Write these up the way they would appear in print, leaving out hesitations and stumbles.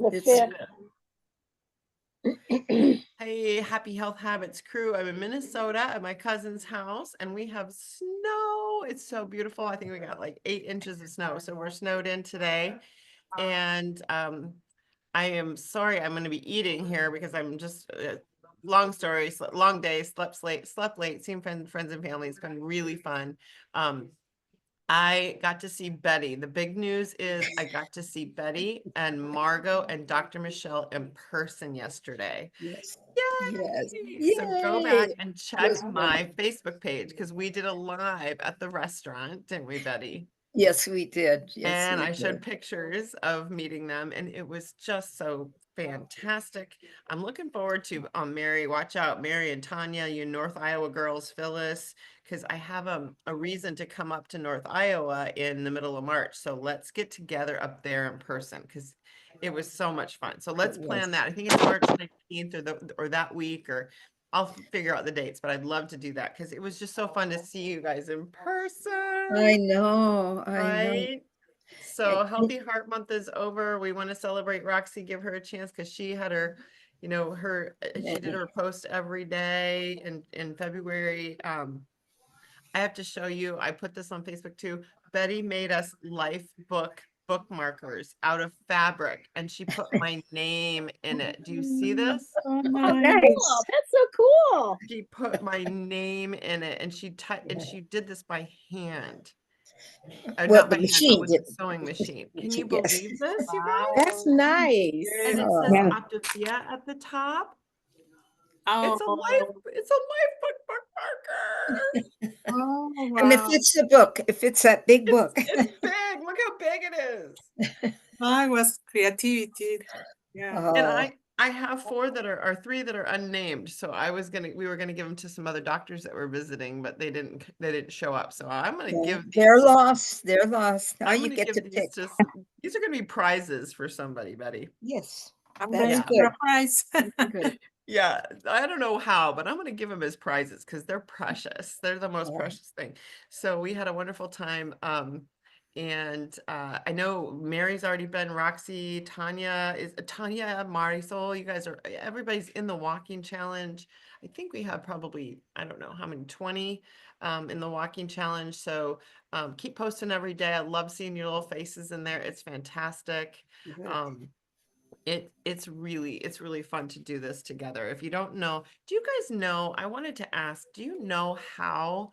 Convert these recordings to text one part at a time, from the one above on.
The It's 5th. Hey, Happy Health Habits crew. I'm in Minnesota at my cousin's house and we have snow. It's so beautiful. I think we got like 8 inches of snow. So we're snowed in today. And I am sorry I'm going to be eating here because I'm just long story, long day, slept late, seen friends and family. It's been really fun. I got to see Betty. The big news is I got to see Betty and Margot and Dr. Michelle in person yesterday. Yes. Yay! Yes. So go Yay. back and check Yes, my Facebook page because we did a live at the restaurant, didn't we, Betty? Yes, we did. Yes, And we I showed did. pictures of meeting them, and it was just so fantastic. I'm looking forward to Mary. Watch out, Mary and Tanya, you North Iowa girls, Phyllis, because I have a reason to come up to North Iowa in the middle of March. So let's get together up there in person because it was so much fun. So let's plan that. I think it's March 19th or that week, or I'll figure out the dates, but I'd love to do that because it was just so fun to see you guys in person. I know. I know. Right? So Healthy Heart Month is over. We want to celebrate Roxy, give her a chance because she had her, she did her post every day in February. I have to show you, I put this on Facebook too. Betty made us life bookmarkers out of fabric and she put my name in it. Do you see this? Oh, Oh, nice. cool. That's so cool. She put my name in it and she did this by hand. Well, Not the by hand, but machine with did. the sewing machine. Can you Yes. believe this, you guys? That's nice. And it says Oh. Octavia at the top. Oh, It's a life bookmarker. oh, And it wow. fits the book. It fits that big book. It's big. Look how big it is. I was creativity. Yeah. And Oh, I have 4 that are 3 that are unnamed. So we were gonna give them to some other doctors that were visiting, but they didn't show up. So I'm gonna give they're these. lost. They're lost. Now I'm you gonna get to give pick. these are gonna be prizes for somebody, Betty. Yes. I'm That's going good. for a prize. Good. Yeah, I don't know how, but I'm going to give them as prizes because they're precious. They're the most Yeah. precious thing. So we had a wonderful time. And I know Mary's already been, Roxy, Tanya, Marisol, you guys everybody's in the walking challenge. I think we have probably, I don't know how many, 20 in the walking challenge. So keep posting every day. I love seeing your little faces in there. It's fantastic. Good. It's really fun to do this together. If you don't know, do you guys know, I wanted to ask, do you know how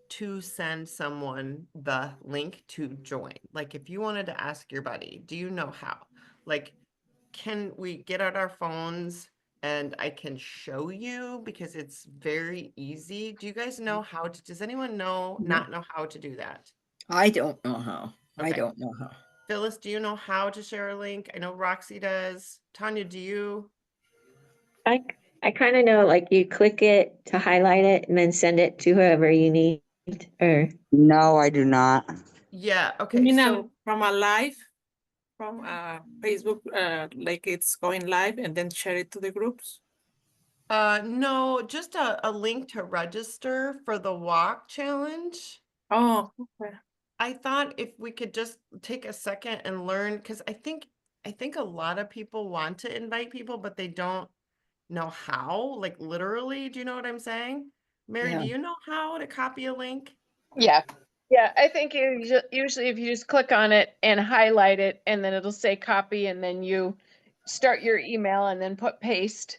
to send someone the link to join? Like if you wanted to ask your buddy, do you know how? Like, can we get out our phones and I can show you because it's very easy? Do you guys know how to, does anyone not know how to do that? I don't know how. I Okay. don't know how. Phyllis, do you know how to share a link? I know Roxy does. Tanya, do you? I kind of know, like you click it to highlight it and then send it to whoever you need. Or No, I do not. Yeah, You okay. mean So from a live, from Facebook, like it's going live and then share it to the groups? no, just a link to register for the walk challenge. Oh, okay. I thought if we could just take a second and learn, because I think a lot of people want to invite people, but they don't know how, like literally. Do you know what I'm saying? Mary, Yeah. do you know how to copy a link? Yeah. Yeah, I think usually if you just click on it and highlight it and then it'll say copy and then you start your email and then put paste.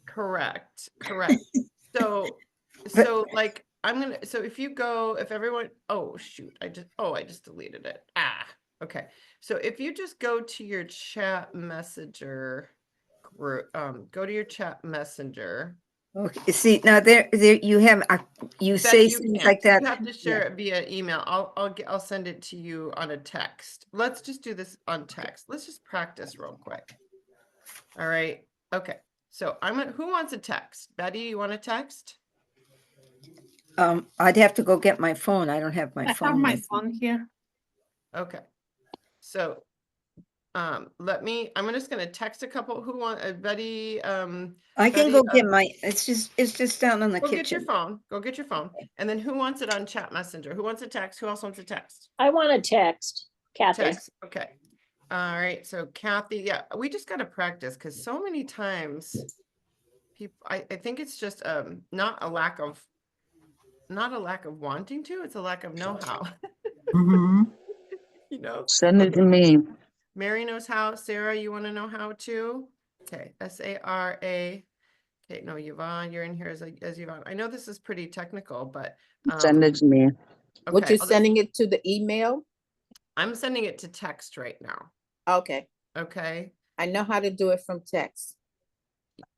Correct. So like so if everyone, oh shoot, I just deleted it. Okay. So if you just go to your chat messenger group, go to your chat messenger. Okay. See, now there you have you say things like that. You have to share it via email. I'll send it to you on a text. Let's just do this on text. Let's just practice real quick. All right. Okay. So who wants a text? Betty, you want a text? I'd have to go get my phone. I don't have my phone. I have my with me. phone here. Okay. So I'm just gonna text a couple who want Betty. I can Betty, go get my it's just down in the go kitchen. get your phone. Go get your phone. And then who wants it on chat messenger? Who wants a text? Who else wants a text? I want a text, Kathy. Text. Okay. All right, so Kathy, yeah, we just gotta practice because so many times people, I think it's just not a lack of wanting to, it's a lack of know-how. Mhm. You know, Send it to me. Mary knows how. Sarah, you want to know how too? Okay, S-A-R-A. Okay, no, Yvonne, you're in here as Yvonne. I know this is pretty technical, but Send it to me. What okay, you're sending it to the email? I'm sending it to text right now. Okay, Okay, I know how to do it from text.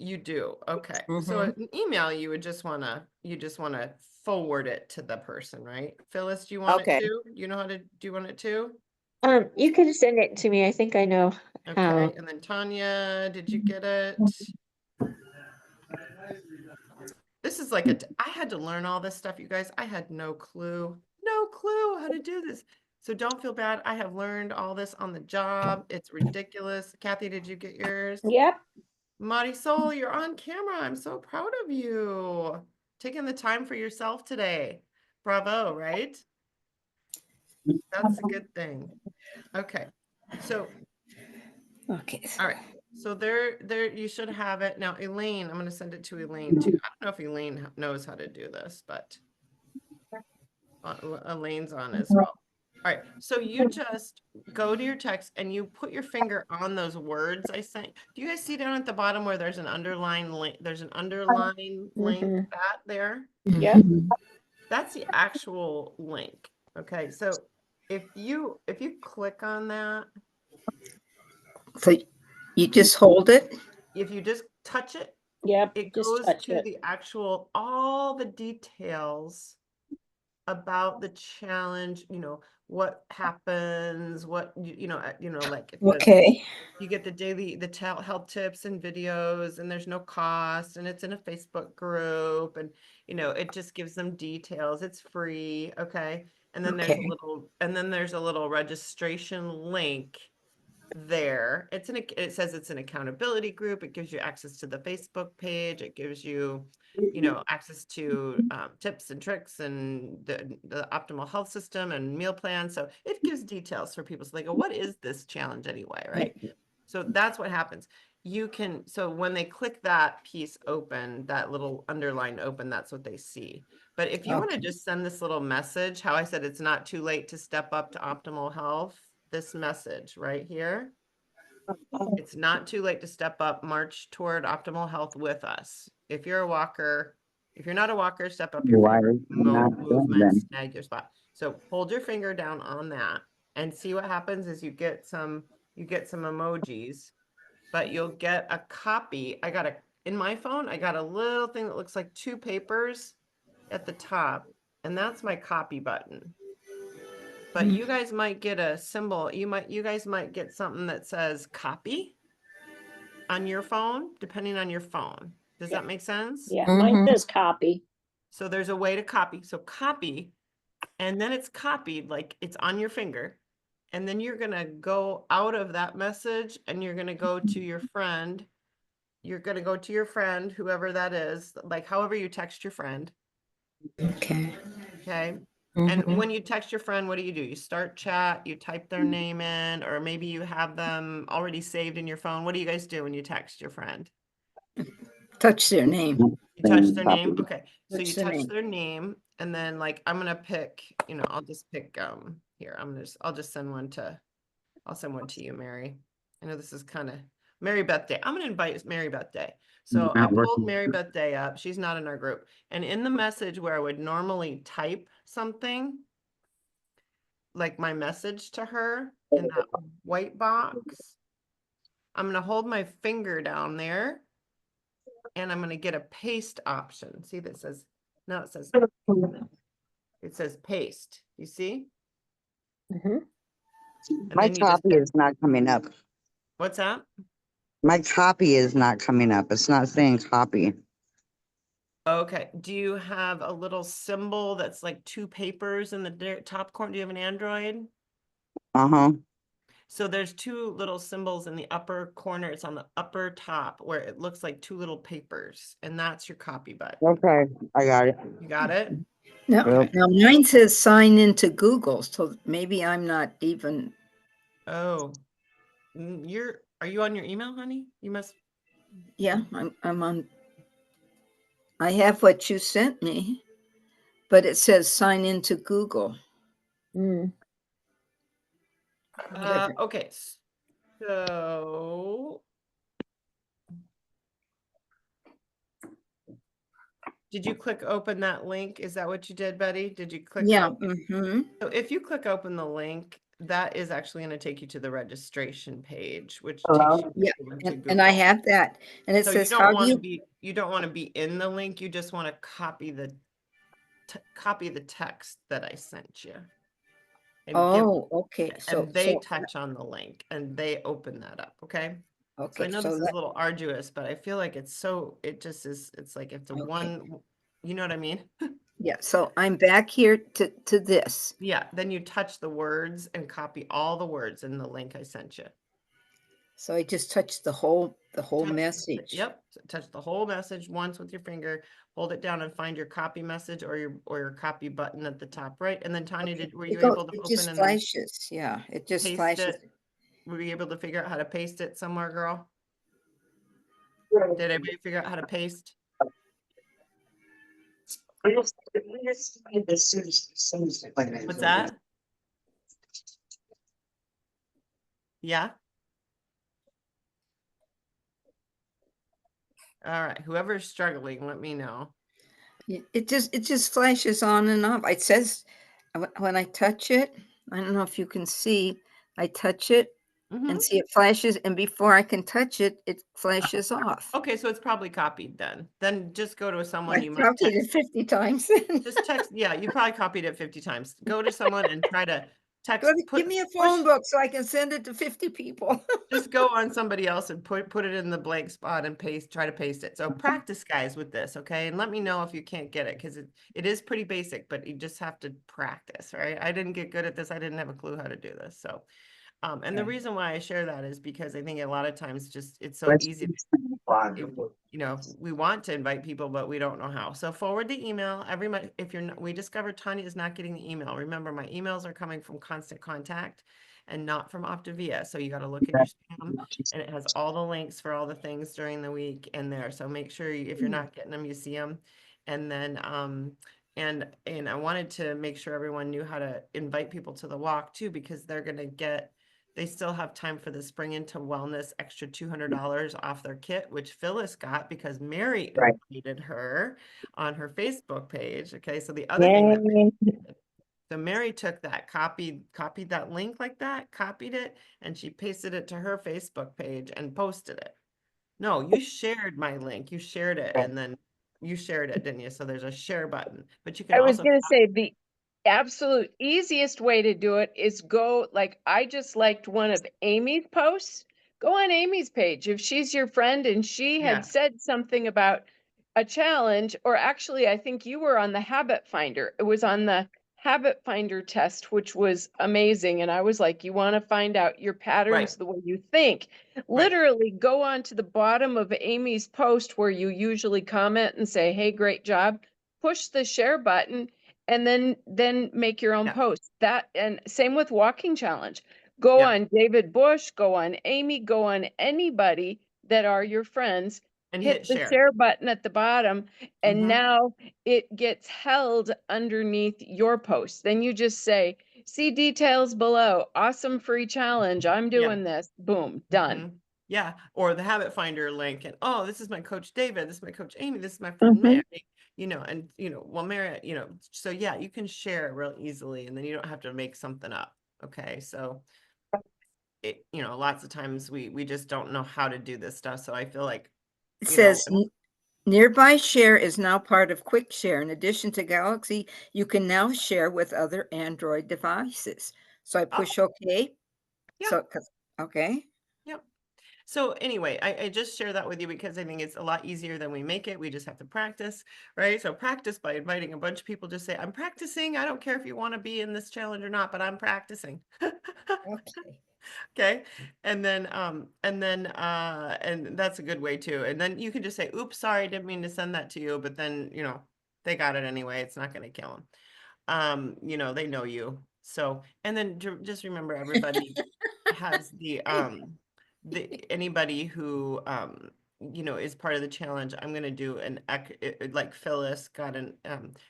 you do. Okay, so an email, you just wanna forward it to the person, right? Phyllis, do you want Okay. it to? You know how to? Do you want it to? You can send it to me. I think I know Okay, how. and then Tanya, did you get it? This is like I had to learn all this stuff, you guys. I had no clue how to do this. So don't feel bad. I have learned all this on the job. It's ridiculous. Kathy, did you get yours? Yep. Marisol, you're on camera. I'm so proud of you. Taking the time for yourself today. Bravo, right? That's a good thing. Okay. So, Okay. all right. So there, you should have it. Now, Elaine, I'm going to send it to Elaine too. I don't know if Elaine knows how to do this, but Elaine's on as well. All right, so you just go to your text and you put your finger on those words I sent. Do you guys see down at the bottom where there's an underline link? There's an underline link Mhm. that there. Yep. That's the actual link. Okay, so if you click on that, So you just hold it? if you just touch it, Yep. it Just goes touch to it. the actual all the details about the challenge, you know, what happens, what like Okay. you get the daily health tips and videos, and there's no cost, and it's in a Facebook group, and it just gives them details. It's free. Okay, and then there's Okay. a little registration link there. It says it's an accountability group. It gives you access to the Facebook page. It gives you access to tips and tricks and the optimal health system and meal plans. So it gives details for people. So they go, what is this challenge anyway, right? So that's what happens. So when they click that piece open, that little underline open, that's what they see. But if you want to just send this little message, how I said it's not too late to step up to optimal health, this message right here. It's not too late to step up, march toward optimal health with us. If you're a walker, if you're not a walker, step up your Why favorite not doing movement, that? snag your spot. So hold your finger down on that and see what happens is you get some emojis, but you'll get a copy. In my phone, I got a little thing that looks like two papers at the top, and that's my copy button. But you guys might get a symbol. You guys might get something that says copy on your phone, depending on your phone. Does that make sense? Yeah. Mine says copy. So there's a way to copy. So copy, and then it's copied, like it's on your finger. And then you're gonna go out of that message and you're gonna go to your friend. You're gonna go to your friend, whoever that is, like however you text your friend. Okay. Okay. And when you text your friend, what do? You start chat, you type their name in, or maybe you have them already saved in your phone. What do you guys do when you text your friend? Touch their name. You touch their Copy. name? Okay. So Touch you their touch name. their name, and then like I'm gonna pick, I'll just pick here. I'll just send one to you, Mary. I know this is kind of Mary Beth Day. I'm gonna invite Mary Beth Day. So I Not pulled working. Mary Beth Day up. She's not in our group. And in the message where I would normally type something, like my message to her in that white box, I'm gonna hold my finger down there and I'm gonna get a paste option. See that says, no, it says paste. You see? Mhm. And My then you just, copy is not coming up. what's that? My copy is not coming up. It's not saying copy. Okay. Do you have a little symbol that's like two papers in the top corner? Do you have an Android? Uh-huh. So there's two little symbols in the upper corner. It's on the upper top where it looks like two little papers, and that's your copy button. Okay, I got it. You got it? Now, Yep. now mine says sign into Google, so maybe I'm not even. Oh, Are you on your email, honey? You must. Yeah, I'm on. I have what you sent me, but it says sign into Google. Mm. Whatever. Okay. So did you click open that link? Is that what you did, Betty? Did you click? Yeah. Okay. So if you click open the link, that is actually going to take you to the registration page, which takes you Yeah. over to And I Google. have that. And it So you says, don't how do want to you? be, you don't want to be in the link. You just want to copy the text that I sent you. And give, Oh, okay. and they touch on the link and they open that up. Okay. So I okay. know So this is that, a little arduous, but I feel like it's so, it just is, it's like it's a okay. one, you know what I mean? Yeah. So I'm back here to this. Yeah. Then you touch the words and copy all the words in the link I sent you. So I just touched the whole message. Yep. Touch the whole message once with your finger, hold it down and find your copy message or your copy button at the top right. And then Tanya, were you able to It open just and then flashes. Yeah. It just paste flashes. it? Were you able to figure out how to paste it somewhere, girl? Did anybody figure out how to paste? What's that? Yeah. All right. Whoever's struggling, let me know. It just flashes on and off. It says when I touch it, I don't know if you can see, I touch it Mhm. and see it flashes, and before I can touch it, it flashes off. Okay, so it's probably copied then. Then just go to someone I you might copied text. it 50 times. Just text. Yeah, you probably copied it 50 times. Go to someone and try to text. Give me a Push. phone book so I can send it to 50 people. Just go on somebody else and put it in the blank spot and try to paste it. So practice, guys, with this, okay? And let me know if you can't get it because it is pretty basic, but you just have to practice, right? I didn't get good at this. I didn't have a clue how to do this. So, and the reason why I share that is because I think a lot of times just it's so easy. You know, we want to invite people, but we don't know how. So forward the email every month. If you're not, we discovered Tanya is not getting the email. Remember, my emails are coming from Constant Contact and not from Optavia. So you got to look in your spam and it has all the links for all the things during the week in there. So make sure if you're not getting them, you see them. And then, and I wanted to make sure everyone knew how to invite people to the walk too, because they're going to get, they still have time for the Spring into Wellness extra $200 off their kit, which Phyllis got because Mary invited her on her Facebook page. Okay, so the other thing that so Mary took that, copied that link like that, copied it, and she pasted it to her Facebook page and posted it. No, you shared my link. You shared it, and then you shared it, didn't you? So there's a share button, but you can I was also gonna say the absolute easiest way to do it is go, like, I just liked one of Amy's posts. Go on Amy's page. If she's your friend and she Yeah. had said something about a challenge, or actually, I think you were on the Habit Finder. It was on the Habit Finder test, which was amazing. And I was like, you want to find out your patterns the way you think. Literally go on to the bottom of Amy's post where you usually comment and say, hey, great job. Push the share button and then make your own post. That, and same with walking challenge. Go on David Bush, go on Amy, go on anybody that are your friends, and hit the share button at the bottom, and now it gets held underneath your post. Then you just say, see details below. Awesome free challenge. I'm doing this. Boom, done. Yeah, or the Habit Finder link, and oh, this is my coach David, this is my coach Amy, this is my friend Mary, you know, and well, Mary, so yeah, you can share real easily, and then you don't have to make something up. Okay, so lots of times we just don't know how to do this stuff, so I feel like it says nearby share is now part of Quick Share. In addition to Galaxy, you can now share with other Android devices. So I push OK. Yeah. So okay. Yep. So anyway, I just share that with you because I think it's a lot easier than we make it. We just have to practice, right? So practice by inviting a bunch of people. Just say, I'm practicing. I don't care if you want to be in this challenge or not, but I'm practicing. Okay. Okay. And then and that's a good way too. And then you can just say, oops, sorry, didn't mean to send that to you. But then, they got it anyway. It's not going to kill them. They know you. So, and then just remember everybody has the, anybody who, is part of the challenge, I'm gonna do like Phyllis got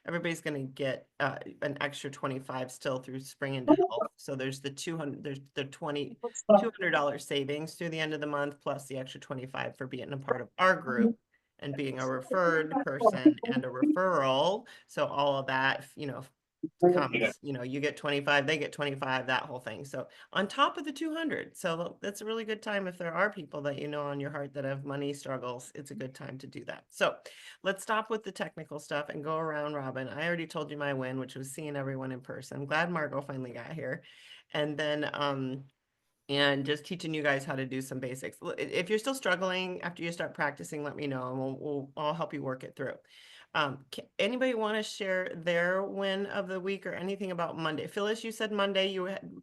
everybody's gonna get an extra 25 still through Spring into Health. So there's the $200 savings through the end of the month, plus the extra 25 for being a part of our group and being a referred person and a referral. So all of that, comes, you get 25, they get 25, that whole thing. So on top of the 200. So that's a really good time. If there are people that on your heart that have money struggles, it's a good time to do that. So let's stop with the technical stuff and go around robin. I already told you my win, which was seeing everyone in person. I'm glad Margot finally got here. And then, and just teaching you guys how to do some basics. If you're still struggling after you start practicing, let me know and I'll help you work it through. Anybody want to share their win of the week or anything about Monday? Phyllis, you said Monday.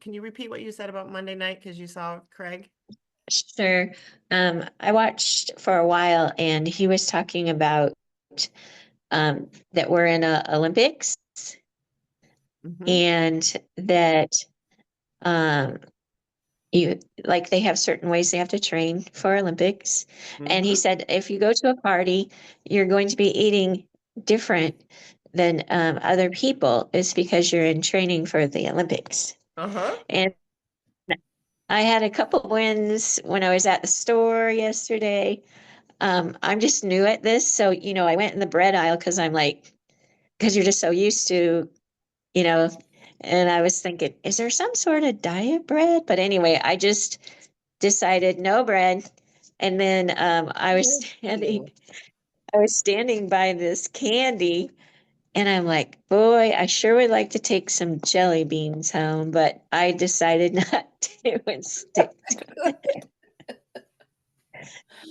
Can you repeat what you said about Monday night because you saw Craig? Sure. I watched for a while and he was talking about that we're in a Olympics and that they have certain ways they have to train for Olympics. And he said if you go to a party, you're going to be eating different than other people. It's because you're in training for the Olympics. And I had a couple wins when I was at the store yesterday. I'm just new at this. So, I went in the bread aisle because you're just so used to, and I was thinking, is there some sort of diet bread? But anyway, I just decided no bread. And then I was standing by this candy and I'm like, boy, I sure would like to take some jelly beans home, but I decided not to and stick to it.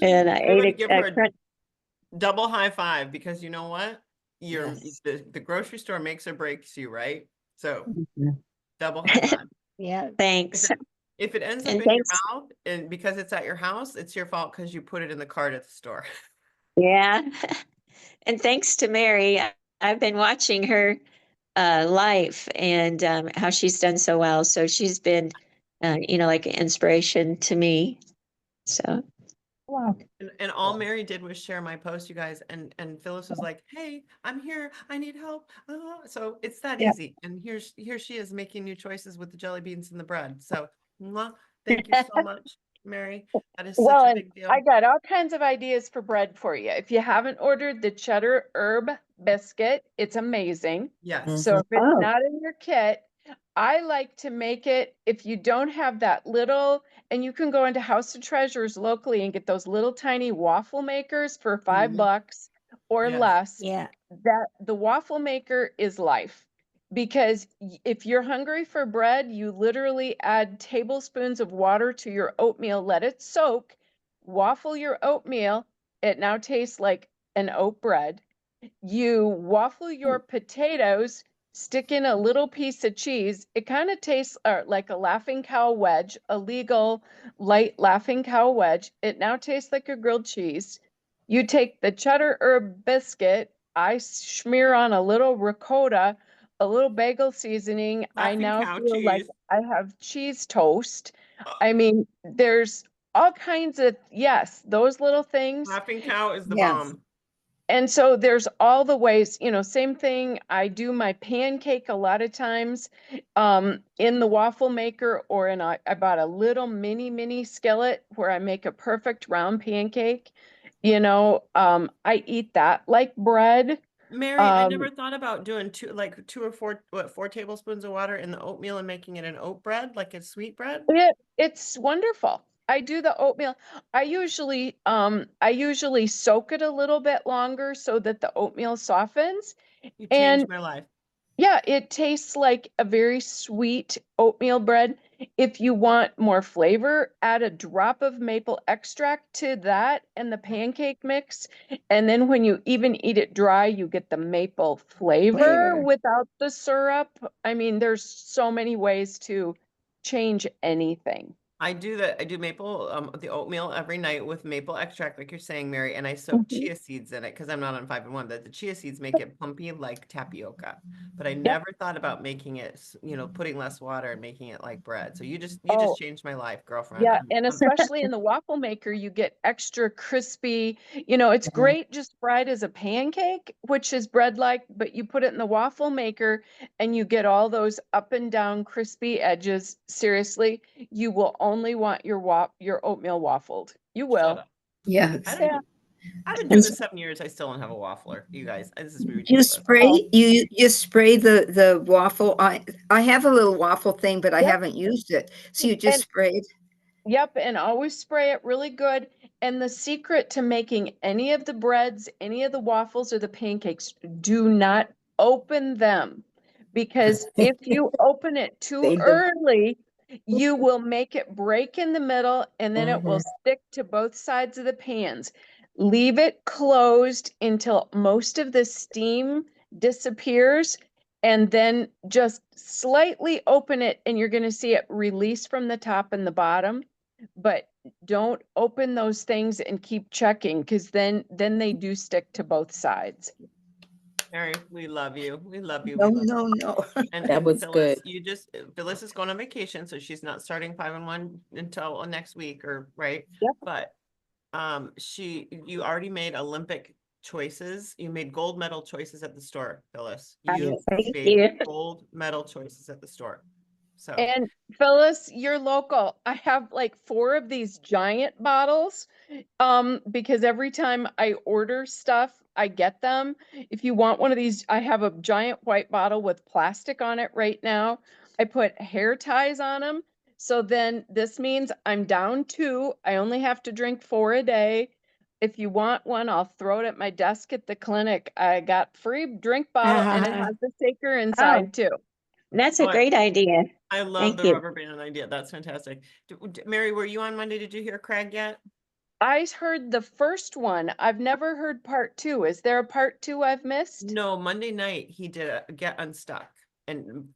And I ate give her a double high five because you know what? The grocery store makes or breaks you, right? So double high five. Yeah, thanks. If it ends up in your mouth and because it's at your house, it's your fault because you put it in the cart at the store. Yeah. And thanks to Mary, I've been watching her life and how she's done so well. So she's been, like an inspiration to me. So, wow. And all Mary did was share my post, you guys. And Phyllis was like, hey, I'm here. I need help. So it's that easy. And here she is making new choices with the jelly beans and the bread. So thank you so much, Mary. That is such a big deal. I got all kinds of ideas for bread for you. If you haven't ordered the cheddar herb biscuit, it's amazing. Yes. So if it's not in your kit, I like to make it if you don't have that little, and you can go into House of Treasures locally and get those little tiny waffle makers for $5 or less. Yeah. That the waffle maker is life. Because if you're hungry for bread, you literally add tablespoons of water to your oatmeal, let it soak, waffle your oatmeal. It now tastes like an oat bread. You waffle your potatoes, stick in a little piece of cheese. It kind of tastes like a Laughing Cow wedge, a legal light Laughing Cow wedge. It now tastes like a grilled cheese. You take the cheddar herb biscuit. I smear on a little ricotta, a little bagel seasoning. I now feel like I have cheese toast. I mean, there's all kinds of, those little things. Laughing Cow is the bomb. And so there's all the ways, same thing. I do my pancake a lot of times in the waffle maker or I bought a little mini skillet where I make a perfect round pancake. I eat that like bread. Mary, I never thought about doing two or four tablespoons of water in the oatmeal and making it an oat bread, like it's sweet bread. It's wonderful. I do the oatmeal. I usually soak it a little bit longer so that the oatmeal softens. You changed my life. Yeah, it tastes like a very sweet oatmeal bread. If you want more flavor, add a drop of maple extract to that and the pancake mix. And then when you even eat it dry, you get the maple flavor without the syrup. I mean, there's so many ways to change anything. I do maple, the oatmeal every night with maple extract, like you're saying, Mary, and I soak chia seeds in it because I'm not on 5-in-1, but the chia seeds make it pumpy like tapioca. But I never thought about making it, putting less water and making it like bread. So you just Oh, changed my life, girlfriend. yeah, and especially in the waffle maker, you get extra crispy. It's great just fried as a pancake, which is bread-like, but you put it in the waffle maker and you get all those up and down crispy edges. Seriously, you will only want your oatmeal waffled. You Shut will. up. Yeah. I don't Yeah. know. I've been doing this 7 years. I still don't have a waffler. You guys, this is You ridiculous. spray, you spray the waffle. I have a little waffle thing, but I Yep. haven't used it. So you just And spray it. Yep, and always spray it really good. And the secret to making any of the breads, any of the waffles or the pancakes, do not open them. Because if you open it too They do. early, you will make it break in the middle and then it will stick to both sides of the pans. Leave it closed until most of the steam disappears and then just slightly open it and you're going to see it release from the top and the bottom. But don't open those things and keep checking because then they do stick to both sides. Mary, we love you. We love you. No, We love you. no. That was Phyllis, good. Phyllis is going on vacation, so she's not starting 5-in-1 until next week, or right? Yep. But you already made Olympic choices. You made gold medal choices at the store, Phyllis. You Thank made you. gold medal choices at the store. So And Phyllis, you're local. I have like 4 of these giant bottles because every time I order stuff, I get them. If you want one of these, I have a giant white bottle with plastic on it right now. I put hair ties on them. So then this means I'm down 2. I only have to drink 4 a day. If you want one, I'll throw it at my desk at the clinic. I got free drink bottle and it has the shaker inside too. That's Oh, a great idea. I love Thank the you. rubber band idea. That's fantastic. Mary, were you on Monday? Did you hear Craig yet? I heard the first one. I've never heard part 2. Is there a part 2 I've missed? No, Monday night he did a Get Unstuck. And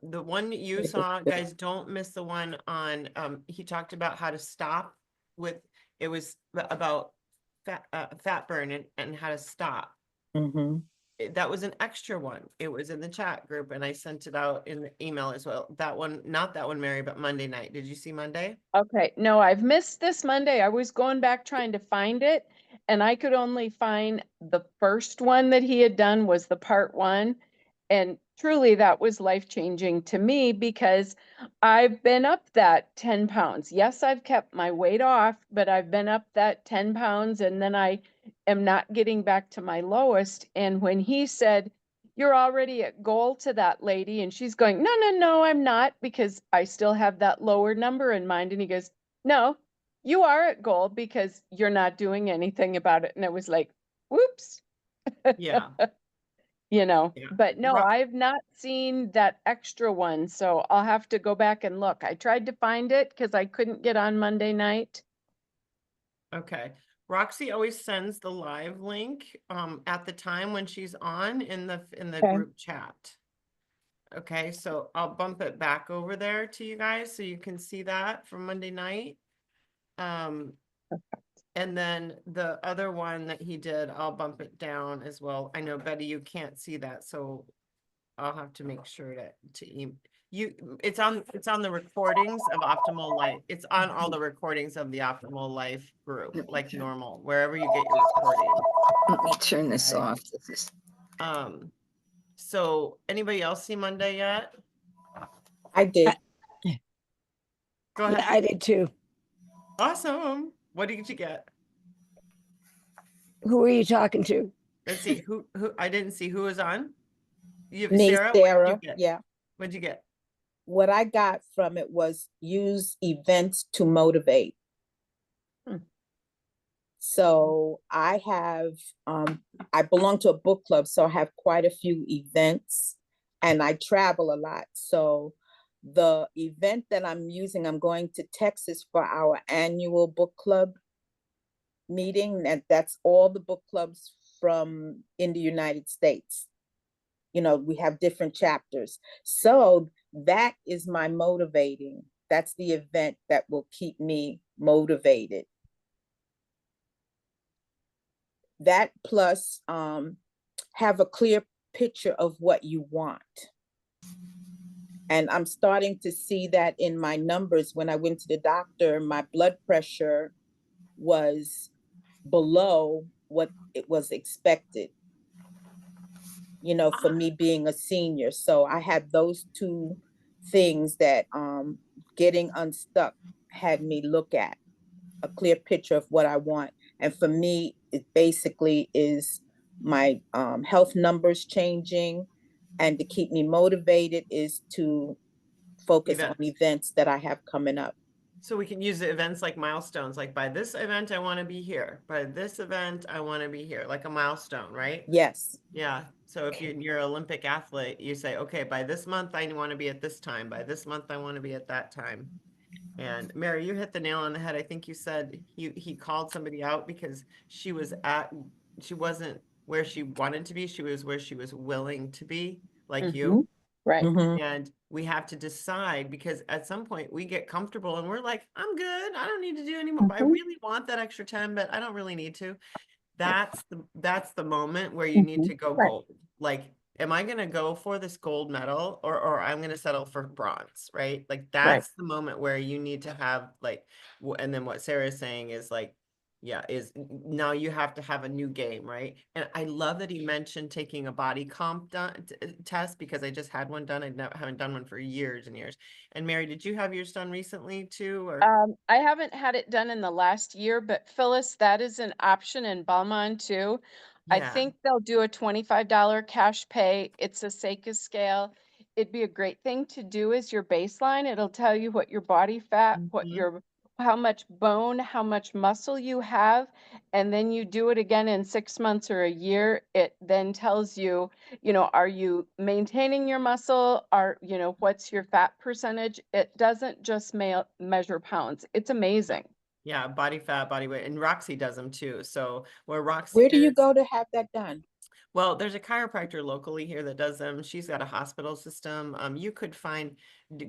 the one you saw, guys, don't miss the one on, he talked about how to stop with, it was about fat burn and how to stop. That was an extra one. It was in the chat group and I sent it out in the email as well. That one, not that one, Mary, but Monday night. Did you see Monday? Okay, no, I've missed this Monday. I was going back trying to find it and I could only find the first one that he had done was the part 1. And truly that was life-changing to me because I've been up that 10 pounds. Yes, I've kept my weight off, but I've been up that 10 pounds and then I am not getting back to my lowest. And when he said, "You're already at goal to that lady," and she's going, "No, no, no, I'm not," because I still have that lower number in mind. And he goes, "No, you are at goal because you're not doing anything about it." And it was like, whoops. Yeah. Yeah. But no, I've not seen that extra one, so I'll have to go back and look. I tried to find it because I couldn't get on Monday night. Okay. Roxy always sends the live link at the time when she's on in the Okay. group chat. Okay, so I'll bump it back over there to you guys so you can see that from Monday night. And then the other one that he did, I'll bump it down as well. I know, Betty, you can't see that, so I'll have to make sure it's on the recordings of Optimal Life. It's on all the recordings of the Optimal Life group, like normal, wherever you get your recording. Let me turn this Okay. off. So anybody else see Monday yet? I did. Go ahead. I did too. Awesome. What did you get? Who are you talking to? Let's see who I didn't see who was on. You Me, Sarah, what did you Sarah. get? Yeah. What'd you get? What I got from it was use events to motivate. So I have, I belong to a book club, so I have quite a few events and I travel a lot. So the event that I'm using, I'm going to Texas for our annual book club meeting. And that's all the book clubs in the United States. We have different chapters. So that is my motivating. that's the event that will keep me motivated. That plus have a clear picture of what you want. And I'm starting to see that in my numbers. When I went to the doctor, my blood pressure was below what it was expected, you know, for me being a senior. So I had those two things that getting unstuck had me look at a clear picture of what I want. And for me, it basically is my health numbers changing, and to keep me motivated is to focus on events that I have coming up. So we can use the events like milestones, like by this event, I want to be here. By this event, I want to be here, like a milestone, right? Yes. Yeah. So if you're an Olympic athlete, you say, okay, by this month, I want to be at this time. By this month, I want to be at that time. And Mary, you hit the nail on the head. I think you said he called somebody out because she wasn't where she wanted to be. She was where she was willing to be, like you. Right. And we have to decide, because at some point we get comfortable and we're like, I'm good. I don't need to do anymore. I really want that extra 10, but I don't really need to. That's the moment where you need to go gold. Like, am I going to go for this gold medal, or I'm going to settle for bronze, right? Like, that's the moment where you need to have like, and then what Sarah is saying is like, yeah, is now you have to have a new game, right? And I love that he mentioned taking a body comp test, because I just had one done. Haven't done one for years and years. And Mary, did you have yours done recently too? Or I haven't had it done in the last year, but Phyllis, that is an option in Belmont too. I yeah. think they'll do a $25 cash pay. It's a Seika scale. It'd be a great thing to do as your baseline. It'll tell you what your body fat, what your how much bone, how much muscle you have, and then you do it again in 6 months or a year. It then tells you, you know, are you maintaining your muscle? What's your fat percentage? It doesn't just measure pounds. It's amazing. Yeah, body fat, body weight, and Roxy does them too. So where Roxy Where do you is, go to have that done? well, there's a chiropractor locally here that does them. She's got a hospital system. You could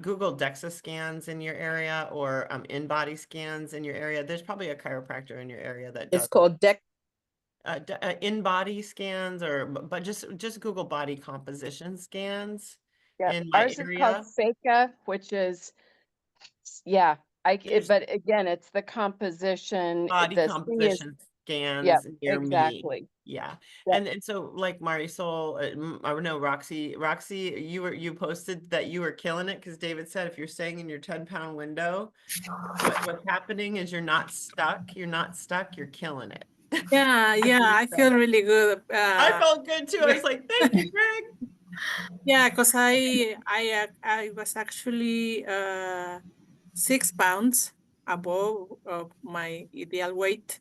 Google DEXA scans in your area, or in-body scans in your area. There's probably a chiropractor in your area that does It's called in-body scans, but just Google body composition scans Yeah, in my ours is called area. Seika, which is, yeah, There's but again, it's the composition, body the C is, composition scans yeah, near me. exactly. Yeah. Yeah. And so like Marisol, I don't know, Roxy, you posted that you were killing it, because David said if you're staying in your 10-pound window, what's happening is you're not stuck, you're killing it. Yeah, I feel really good. I felt good too. I was like, thank you, Greg. Yeah, because I was actually 6 pounds above my ideal weight,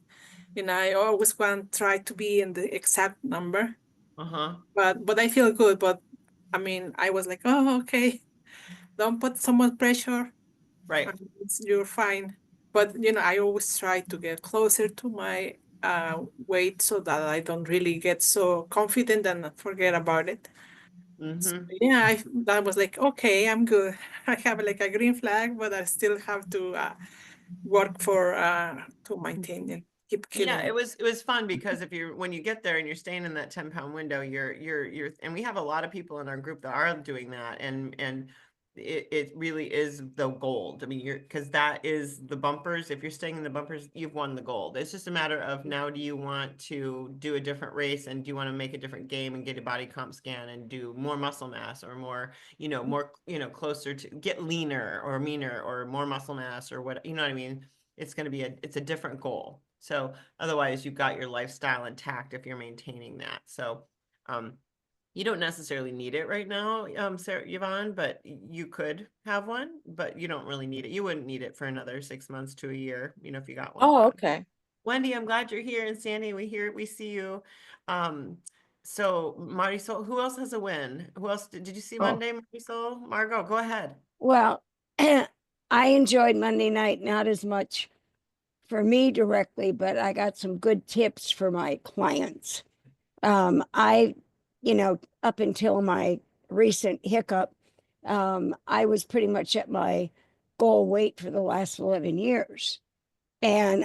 and I always want to try to be in the exact number. But I feel good. But I mean, I was like, oh, okay, don't put so much pressure. Right. You're fine. But I always try to get closer to my weight so that I don't really get so confident and forget about it. So, yeah, that was like, okay, I'm good. I have like a green flag, but I still have to work to maintain and keep killing Yeah, it was fun, because when you get there and you're staying in that 10-pound window, you're and we have a lot of people in our group that are doing that, and it really is the gold. I mean, because that is the bumpers. If you're staying in the bumpers, you've won the gold. It's just a matter of, now do you want to do a different race, and do you want to make a different game and get a body comp scan and do more muscle mass, or more, closer to get leaner or meaner, or more muscle mass, or what, you know what I mean? It's going to be it's a different goal. So otherwise you've got your lifestyle intact if you're maintaining that. So you don't necessarily need it right now, Sarah, Yvonne, but you could have one, but you don't really need it. You wouldn't need it for another 6 months to a year, if you got one. Oh, okay. Wendy, I'm glad you're here. And Sandy, we see you. So Marisol, who else has a win? Who else did you see Monday, Marisol? Margot, go ahead. Well, I enjoyed Monday night, not as much for me directly, but I got some good tips for my clients. Up until my recent hiccup, I was pretty much at my goal weight for the last 11 years. And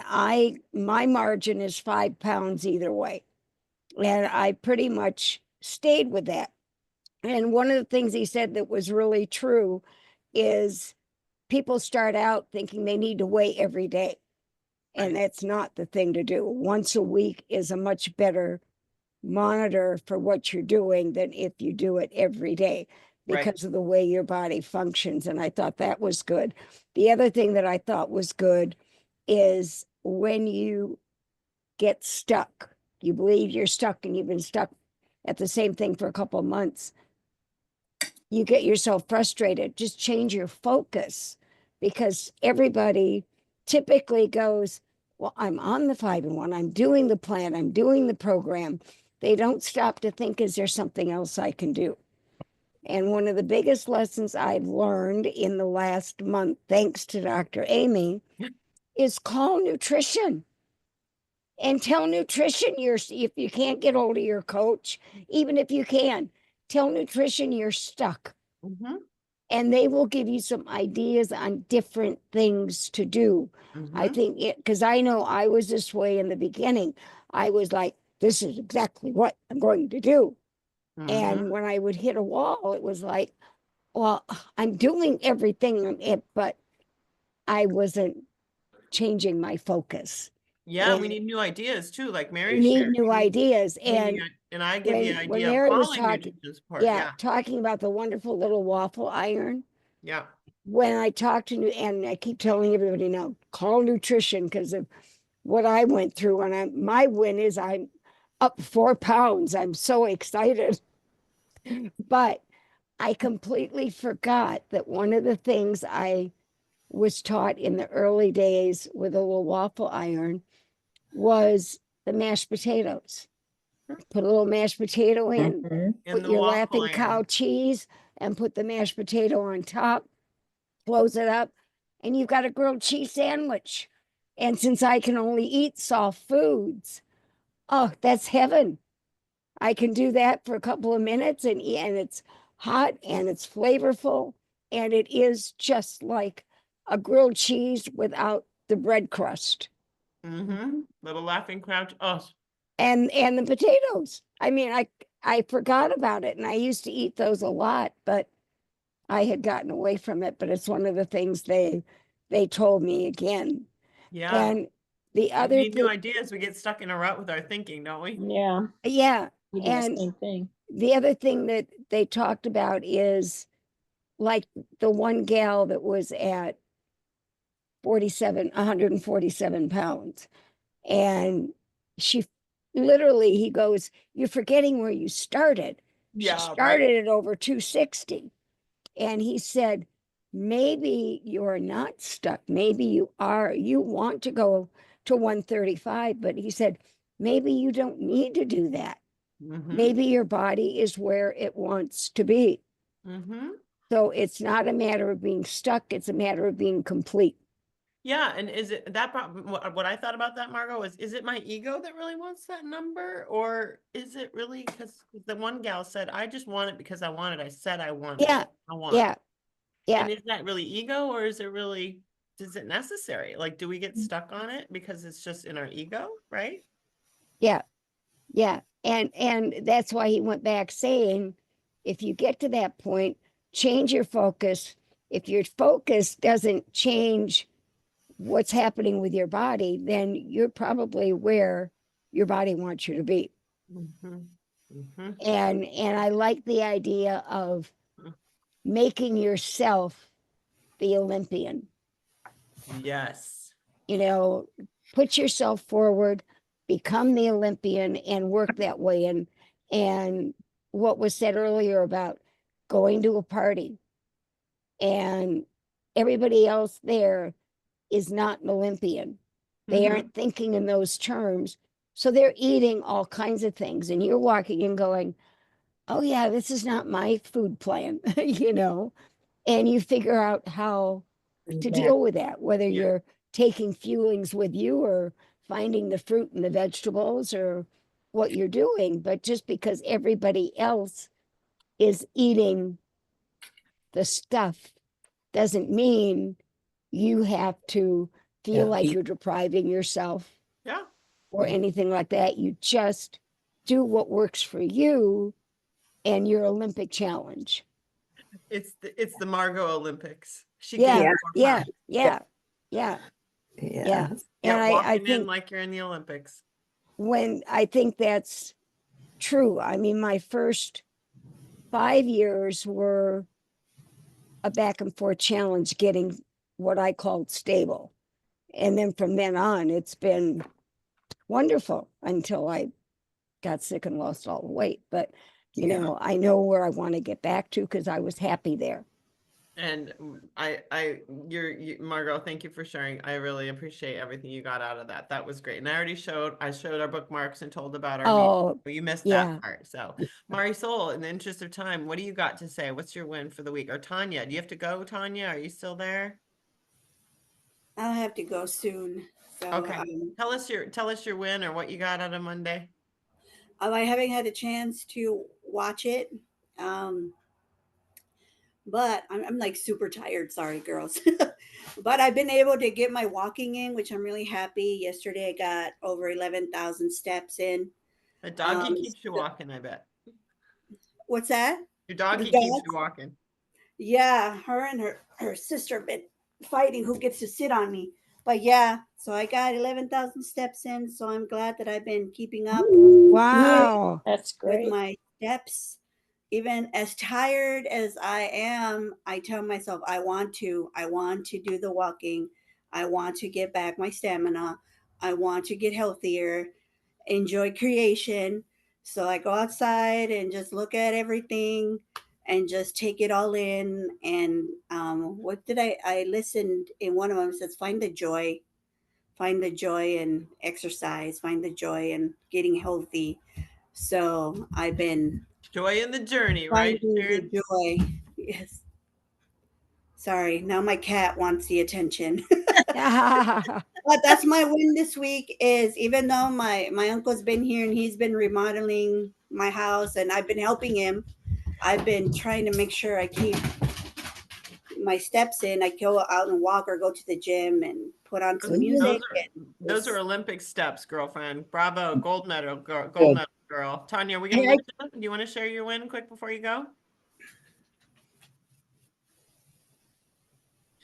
my margin is 5 pounds either way. And I pretty much stayed with that. And one of the things he said that was really true is people start out thinking they need to weigh every day. And that's not the thing to do. Once a week is a much better monitor for what you're doing than if you do it every day because of the way your body functions. And I thought that was good. The other thing that I thought was good is when you get stuck, you believe you're stuck and you've been stuck at the same thing for a couple of months, you get yourself frustrated. Just change your focus, because everybody typically goes, well, I'm on the 5-in-1, I'm doing the plan, I'm doing the program. They don't stop to think, is there something else I can do? And one of the biggest lessons I've learned in the last month, thanks to Dr. Amy, is call nutrition and tell nutrition if you can't get hold of your coach, even if you can, tell nutrition you're stuck. Mm-hmm. And they will give you some ideas on different things to do. I think because I know I was this way in the beginning. I was like, this is exactly what I'm going to do. And when I would hit a wall, it was like, well, I'm doing everything, but I wasn't changing my focus. Yeah, And we need new ideas too, like Mary we need shared. new ideas. And I give you an when idea of Mary was calling talking, nutrition support. Yeah. talking about the wonderful little waffle iron. Yeah. When I talk to and I keep telling everybody now, call nutrition because of what I went through. And my win is I'm up 4 pounds. I'm so excited. But I completely forgot that one of the things I was taught in the early days with a little waffle iron was the mashed potatoes. Put a little mashed potato in, put your laughing cow cheese, and put the mashed potato on top, close it up, and you've got a grilled cheese sandwich. And since I can only eat soft foods, oh, that's heaven. I can do that for a couple of minutes and it's hot and it's flavorful, and it is just like a grilled cheese without the bread crust. Little laughing crouch. Oh. And the potatoes. I mean, I forgot about it, and I used to eat those a lot, but I had gotten away from it. But it's one of the things they told me again. Yeah. And the other we need new ideas. We get stuck in a rut with our thinking, don't we? Yeah. Yeah. We do the same thing. The other thing that they talked about is like the one gal that was at 147 pounds. And she literally, he goes, you're forgetting where you started. Yeah, she started at over 260. And he said, maybe you're not stuck. Maybe you want to go to 135, but he said, maybe you don't need to do that. Maybe your body is where it wants to be. So it's not a matter of being stuck. It's a matter of being complete. Yeah. And is it that what I thought about that, Margot, is it my ego that really wants that number? Or is it really because the one gal said, I just want it because I want it. I said I want it. I want it. Yeah. And is that really ego, or is it really, is it necessary? Like, do we get stuck on it because it's just in our ego, right? Yeah. Yeah. And that's why he went back saying, if you get to that point, change your focus. If your focus doesn't change what's happening with your body, then you're probably where your body wants you to be. And I like the idea of making yourself the Olympian. Yes. You know, put yourself forward, become the Olympian, and work that way. And what was said earlier about going to a party and everybody else there is not an Olympian. They aren't thinking in those terms. So they're eating all kinds of things, and you're walking and going, oh yeah, this is not my food plan, you know, and you figure out how to deal with that, whether you're taking fuelings with you or finding the fruit and the vegetables or what you're doing. But just because everybody else is eating the stuff doesn't mean you have to feel like you're depriving yourself Yeah. or anything like that. You just do what works for you and your Olympic challenge. It's the Margot Olympics. She Yeah, gained 4 yeah, pounds. yeah, yeah, yeah. Yeah. And Yeah, I walking in think like you're in the Olympics. when I think that's true. I mean, my first 5 years were a back and forth challenge getting what I called stable. And then from then on, it's been wonderful until I got sick and lost all the weight. But, you Yeah. know, I know where I want to get back to because I was happy there. And Margot, thank you for sharing. I really appreciate everything you got out of that. That was great. And I showed our bookmarks and told about our meeting. Oh, But you missed yeah. that part. So Marisol, in the interest of time, what do you got to say? What's your win for the week? Or Tanya, do you have to go, Tanya? Are you still there? I'll have to go soon. So Okay. Tell us your win or what you got out of Monday. I haven't had a chance to watch it. But I'm like super tired. Sorry, girls. But I've been able to get my walking in, which I'm really happy. Yesterday I got over 11,000 steps in. The doggy keeps you walking, I bet. What's that? Your doggy The keeps dog? you walking. Yeah, her and her sister have been fighting who gets to sit on me. But yeah, so I got 11,000 steps in. So I'm glad that I've been keeping up Wow. That's with great. my steps. Even as tired as I am, I tell myself I want to do the walking. I want to get back my stamina. I want to get healthier, enjoy creation. So I go outside and just look at everything and just take it all in. And what did I listened in one of them, it says find the joy in exercise, find the joy in getting healthy. So I've been Joy in the journey, right, finding the Sharon? joy. Yes. Sorry, now my cat wants the attention. But that's my win this week is even though my uncle's been here and he's been remodeling my house and I've been helping him, I've been trying to make sure I keep my steps in. I go out and walk or go to the gym and put on some music. Those are Olympic steps, girlfriend. Bravo, gold medal girl, Tanya, are we gonna Hey, lose you? Do you want to share your win quick before you go?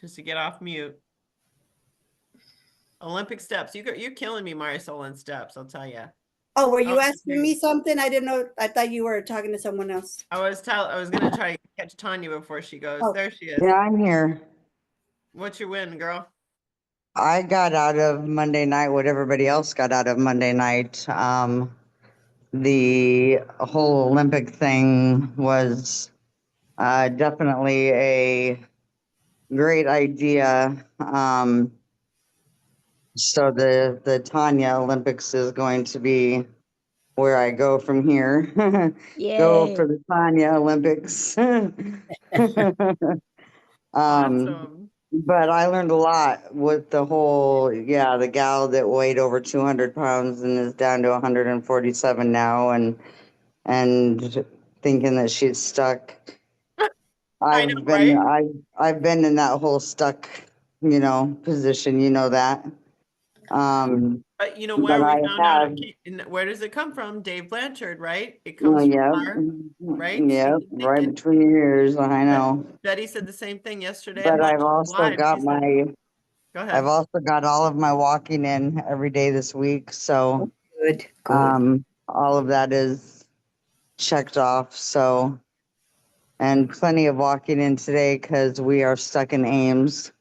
Just to get off mute. Olympic steps. You're killing me, Marisol, on steps, I'll tell you. Oh, were you asking me something? I didn't know. I thought you were talking to someone else. I was gonna try to catch Tanya before she goes. Oh. There she is. Yeah, I'm here. What's your win, girl? I got out of Monday night what everybody else got out of Monday night. The whole Olympic thing was definitely a great idea. So the Tanya Olympics is going to be where I go from here. Go Yay. for the Tanya Olympics. Awesome. But I learned a lot with the whole, the gal that weighed over 200 pounds and is down to 147 now, and thinking that she's stuck. I know, right? I've been in that whole stuck, position, that. But you know But where we I found out have, where does it come from? Dave Blanchard, right? It comes yeah, from our, right? yeah, Stinky right thinking. between your ears, I know. Betty said the same thing yesterday. But I'm I've watching also live. got She said, go I've ahead. also got all of my walking in every day this week, so Good. all of that is checked off. So, and plenty of walking in today because we are stuck in Ames.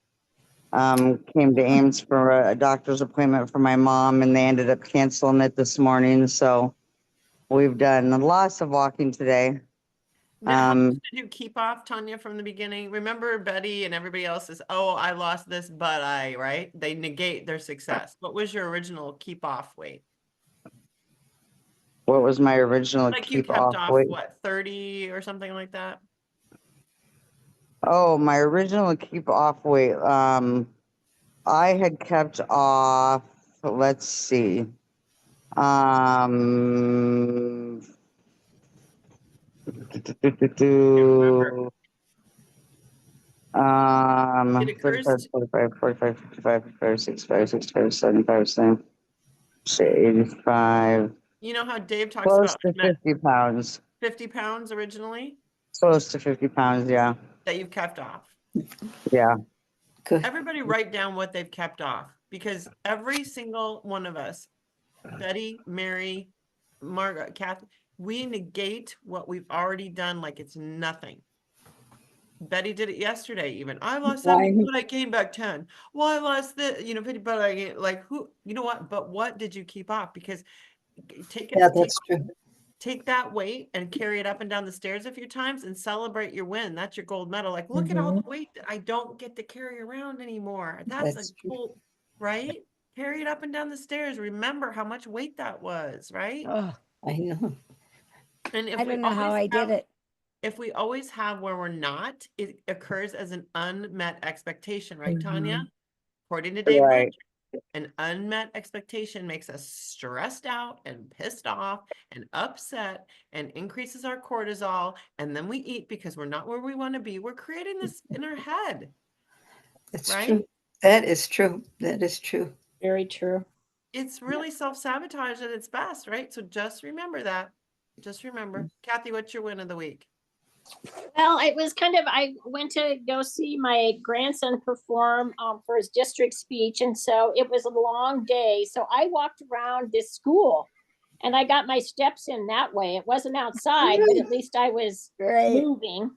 Came to Ames for a doctor's appointment for my mom, and they ended up canceling it this morning. So we've done lots of walking today. Now, how much did you keep off, Tanya, from the beginning? Remember Betty and everybody else says, oh, I lost this, but right? They negate their success. What was your original keep off weight? What was my original Like you keep kept off off weight? what, 30 or something like that? Oh, my original keep off weight. I had kept off, let's see. It occurs 45, 45, 45, 45, 65, 65, 75, 85. You know how Dave talks Close about to 50 pounds. 50 pounds originally Close to 50 pounds, yeah. that you've kept off? Yeah. Good. Everybody write down what they've kept off, because every single one of us, Betty, Mary, Margaret, Kathy, we negate what we've already done like it's nothing. Betty did it yesterday even. I lost 70, but I gained back 10. Well, I lost 50, but I gained, like, who, you know what? But what did you keep off? Because take it, Yeah, that's true. take that weight and carry it up and down the stairs a few times and celebrate your win. That's your gold medal. Like, look at all the weight that I don't get to carry around anymore. That's That's a cool, right? Carry it up and down the stairs. Remember how much weight that was, right? Oh, I know. And if I we don't know how always I did have, it. if we always have where we're not, it occurs as an unmet expectation, right, Tanya? According to Dave Right. Blanchard, an unmet expectation makes us stressed out and pissed off and upset and increases our cortisol. And then we eat because we're not where we want to be. We're creating this in our head. That's right? true. That is true. That is true. Very true. It's really self-sabotage at its best, right? So just remember that. Just remember. Kathy, what's your win of the week? Well, it was kind of, I went to go see my grandson perform for his district speech. And so it was a long day. So I walked around this school and I got my steps in that way. It wasn't outside, but at least I was Great. moving.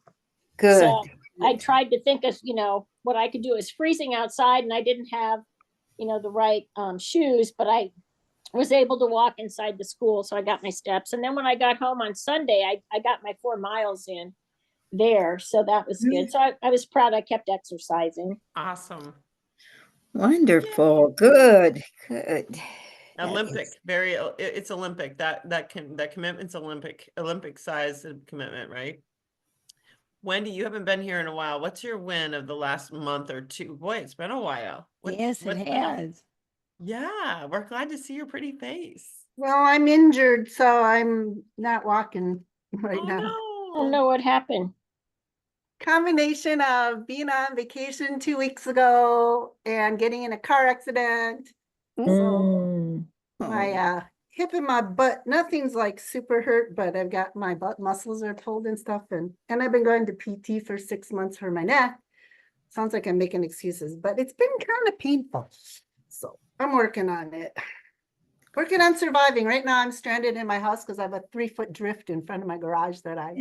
Good. So I tried to think of, what I could do. Is freezing outside and I didn't have, the right shoes, but I was able to walk inside the school. So I got my steps. And then when I got home on Sunday, I got my 4 miles in there. So that was good. So I was proud I kept exercising. Awesome. Wonderful. Good. Good. That Olympic, is- it's Olympic. That commitment's Olympic size commitment, right? Wendy, you haven't been here in a while. What's your win of the last month or two? Boy, it's been a while. Yes, it has. Yeah, we're glad to see your pretty face. Well, I'm injured, so I'm not walking right now. I don't know what happened. Combination of being on vacation 2 weeks ago and getting in a car accident. So my hip and my butt, nothing's like super hurt, but I've got my butt muscles are pulled and stuff. And I've been going to PT for 6 months for my neck. Sounds like I'm making excuses, but it's been kind of painful. So I'm working on it. Working on surviving. Right now I'm stranded in my house because I have a 3-foot drift in front of my garage that I'm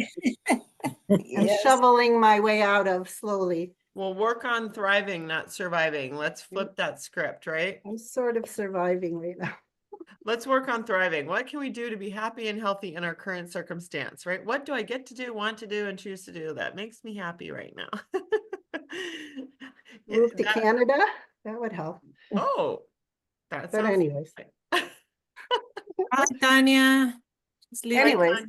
Yes. shoveling my way out of slowly. Well, work on thriving, not surviving. Let's flip that script, right? I'm sort of surviving right now. Let's work on thriving. What can we do to be happy and healthy in our current circumstance, right? What do I get to do, want to do, and choose to do that makes me happy right now? Move to Canada, that would help. Oh, that But sounds anyways. Hi, Tanya. Anyways.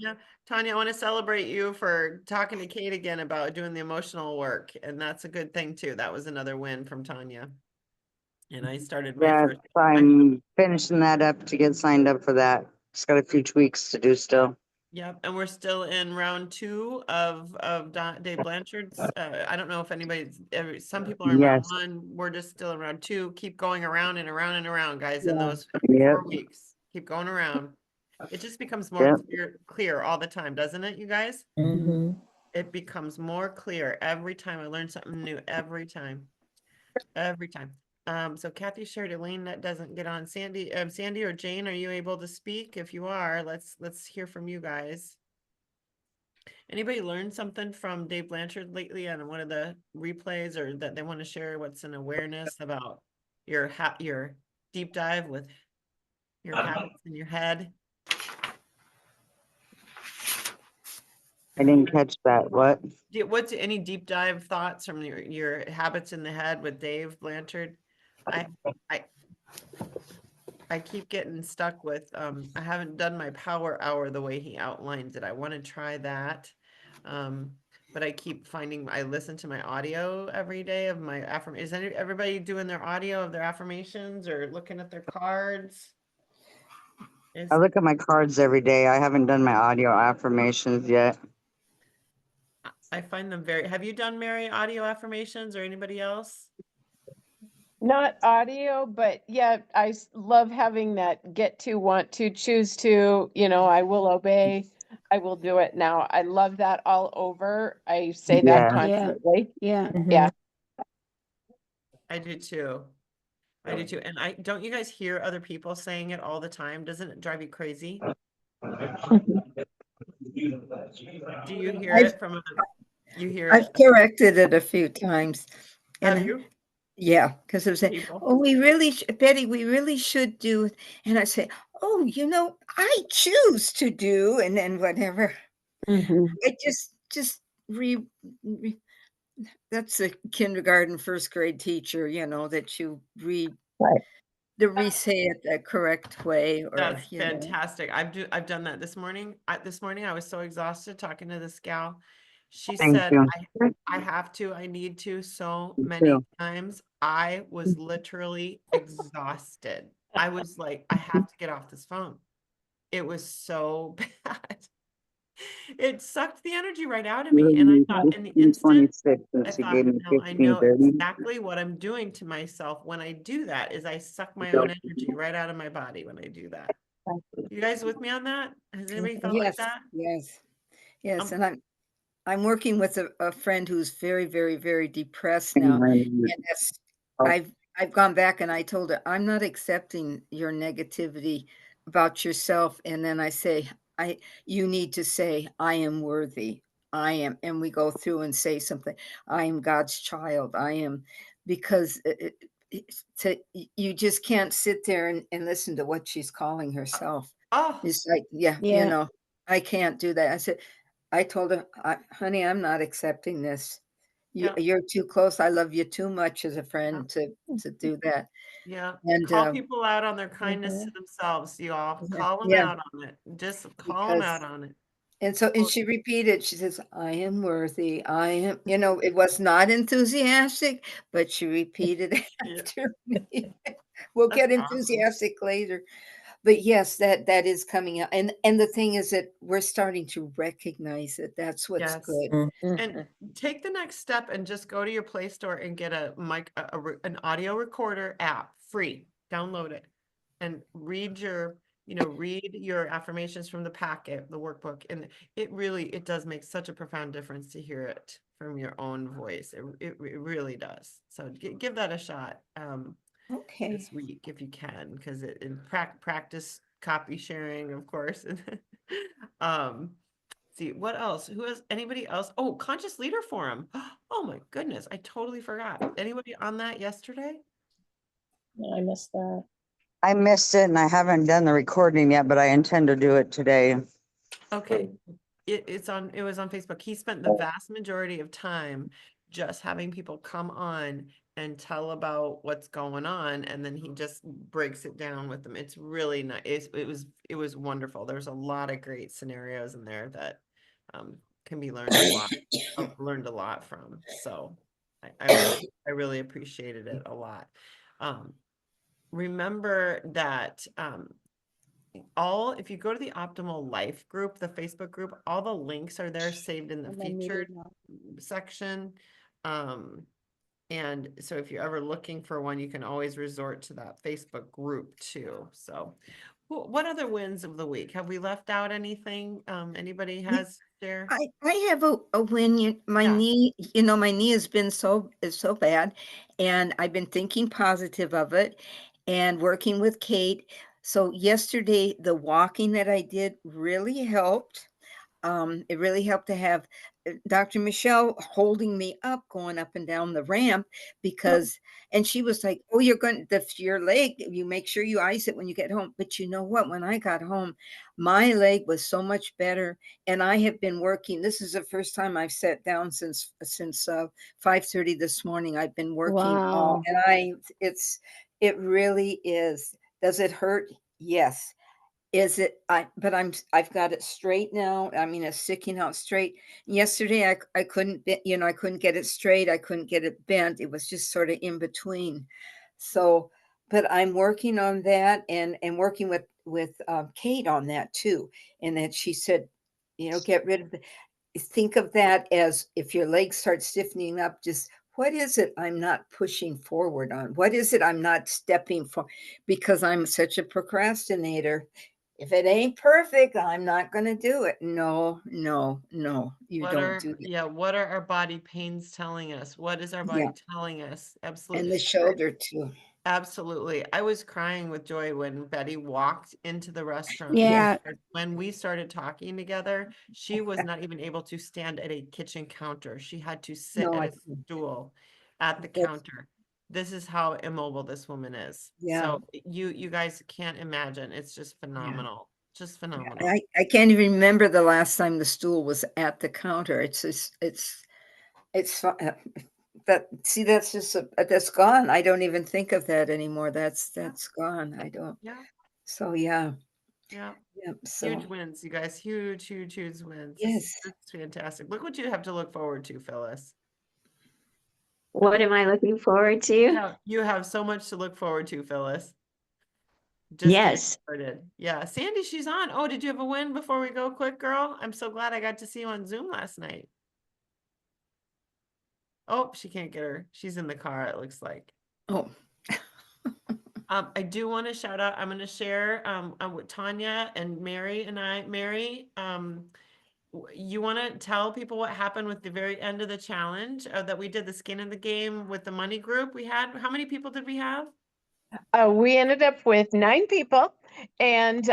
Tanya, I want to celebrate you for talking to Kate again about doing the emotional work. And that's a good thing too. That was another win from Tanya. And I started my first. I'm finishing that up to get signed up for that. Just got a few tweaks to do still. Yep, and we're still in round 2 of Dave Blanchard's. I don't know if some people are in round 1. We're just still in round 2. Keep going around and around and around, guys, in those 4 weeks. Keep going around. It just becomes more clear all the time, doesn't it, you guys? It becomes more clear every time. I learn something new every time. So Kathy shared a lane that doesn't get on. Sandy or Jane, are you able to speak? If you are, let's hear from you guys. Anybody learned something from Dave Blanchard lately on one of the replays, or that they want to share what's an awareness about your deep dive with your habits in your head? I didn't catch that. What? What's any deep dive thoughts from your habits in the head with Dave Blanchard? I keep getting stuck with, I haven't done my power hour the way he outlines it. I want to try that. But I keep finding, I listen to my audio every day of my affirmation. Is everybody doing their audio of their affirmations or looking at their cards? I look at my cards every day. I haven't done my audio affirmations yet. I find them very, have you done, Mary, audio affirmations or anybody else? Not audio, but yeah, love having that get to, want to, choose to, I will obey. I will do it now. I love that all over. I say that Yeah. constantly. Yeah. Yeah. I do too. I do too. And don't you guys hear other people saying it all the time? Doesn't it drive you crazy? Do you hear it from you hear I've it? corrected it a few times. Have And you? yeah, because it was saying, People. oh, Betty, we really should do. And I say, oh, I choose to do, and then whatever. I just re that's a kindergarten, first grade teacher, that you Right. re-say it the correct way, or, That's fantastic. I've done that this morning. This morning I was so exhausted talking to this gal. She Thank said, you. I need to so Me many too. times. I was literally exhausted. I was like, I have to get off this phone. It was so bad. It sucked the energy right out of me. And I thought in the instant, 26, I and she thought, gave me no, I know 15:30. exactly what I'm doing to myself when I do that is I suck my own energy right out of my body when I do that. You guys with me on that? Has anybody felt like yes, that? yes. And I'm working with a friend who's very, very, very depressed now. And And I've gone back and I told her, I'm not accepting your negativity about yourself. And then I say, you need to say, I am worthy. I am. And we go through and say something. I am God's child. I am, because you just can't sit there and listen to what she's calling herself. Oh, It's like, Yeah. I can't do that. I told her, honey, I'm not accepting this. yeah, You're too close. I love you too much as a friend to do that. yeah. And Call people out on their kindness to themselves, you all. Call them yeah, out on it. Just call them because out on it. and she repeated, she says, I am worthy. I am, it was not enthusiastic, but she repeated Yeah, after me. We'll that's get awesome. enthusiastic later. But yes, that is coming out. And the thing is that we're starting to recognize it. That's what's Yes. good. And take the next step and just go to your Play Store and get a mic, an audio recorder app, free. Download it and read your affirmations from the packet, the workbook, and it does make such a profound difference to hear it from your own voice. It really does. So give that a shot. Okay. This week if you can, because in practice copy sharing, of course. See what else? Who has anybody else? Oh, Conscious Leader Forum. Oh my goodness, I totally forgot. Anybody on that yesterday? No, I missed that. I missed it and I haven't done the recording yet, but I intend to do it today. Okay. It was on Facebook. He spent the vast majority of time just having people come on and tell about what's going on, and then he just breaks it down with them. It's really nice. It was wonderful. There's a lot of great scenarios in there that can be learned a lot from. So I really appreciated it a lot. Remember that if you go to the Optimal Life group, the Facebook group, all the links are there saved in the featured section. And so if you're ever looking for one, you can always resort to that Facebook group too. So what other wins of the week? Have we left out anything? Anybody has there? I have a win. My knee, my knee has been so bad, and I've been thinking positive of it and working with Kate. So yesterday, the walking that I did really helped. It really helped to have Dr. Michelle holding me up, going up and down the ramp, and she was like, oh, your leg, you make sure you ice it when you get home. But you know what? When I got home, my leg was so much better. And I have been working. This is the first time I've sat down since 5:30 this morning. I've been working Wow. and it really is. Does it hurt? Yes. But I've got it straight now. I mean, it's sticking out straight. Yesterday, I couldn't, I couldn't get it straight. I couldn't get it bent. It was just sort of in between. So, but I'm working on that and working with Kate on that too. And that she said, get rid of think of that as if your legs start stiffening up, just what is it I'm not pushing forward on? What is it I'm not stepping for? Because I'm such a procrastinator. If it ain't perfect, I'm not going to do it. No, no, no, you don't do that. Yeah, what are our body pains telling us? What is our body telling us? Absolutely. And the shoulder too. Absolutely. I was crying with joy when Betty walked into the restaurant. Yeah. When we started talking together, she was not even able to stand at a kitchen counter. She had to sit at a stool at the counter. This is how immobile this woman is. Yeah. So you guys can't imagine. It's just phenomenal. Just phenomenal. I can't even remember the last time the stool was at the counter. It's just, it's that, see, that's just, that's gone. I don't even think of that anymore. That's gone. I don't. Yeah. So, yeah. Yeah. So. Huge wins, you guys. Huge wins. Yes. It's fantastic. Look what you have to look forward to, Phyllis. What am I looking forward to? You have so much to look forward to, Phyllis. Yes. Yeah. Sandy, she's on. Oh, did you have a win before we go quick, girl? I'm so glad I got to see you on Zoom last night. Oh, she can't get her. She's in the car, it looks like. Oh. I do want to shout out, I'm going to share with Tanya and Mary and I. Mary, you want to tell people what happened with the very end of the challenge that we did the skin in the game with the money group we had? How many people did we have? We ended up with 9 people, and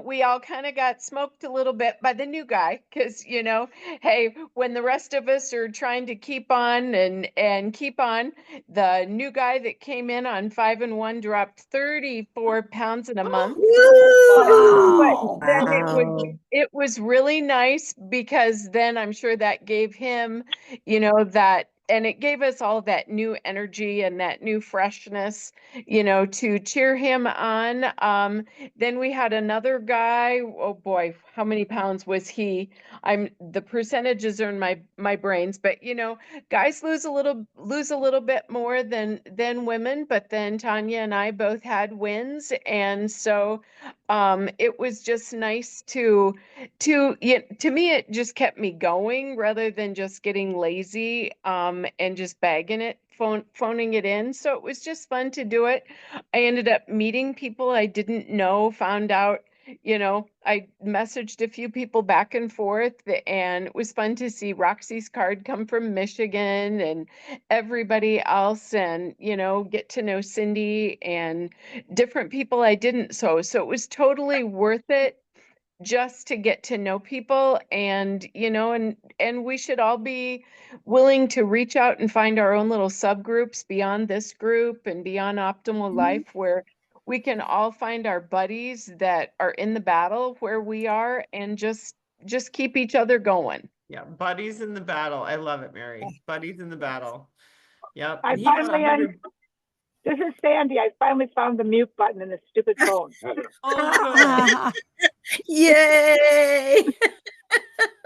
we all kind of got smoked a little bit by the new guy because, you know, hey, when the rest of us are trying to keep on and keep on, the new guy that came in on 5 and 1 dropped 34 pounds in a month. Wow. But then it was really nice because then I'm sure that gave him, you know, that, and it gave us all that new energy and that new freshness, you know, to cheer him on. Then we had another guy. Oh boy, how many pounds was he? The percentages are in my brains, but you know, guys lose a little bit more than women. But then Tanya and I both had wins, and so it was just nice to me, it just kept me going rather than just getting lazy and just bagging it, phoning it in. So it was just fun to do it. I ended up meeting people I didn't know, found out, you know, I messaged a few people back and forth, and it was fun to see Roxy's card come from Michigan and everybody else, and, you know, get to know Cindy and different people I didn't. So it was totally worth it just to get to know people, and you know, and we should all be willing to reach out and find our own little subgroups beyond this group and beyond Optimal Life, where we can all find our buddies that are in the battle where we are, and just keep each other going. Yeah, buddies in the battle. I love it, Mary. Buddies in the battle. Yep. This is Sandy. I finally found the mute button in the stupid phone. Oh, Yay!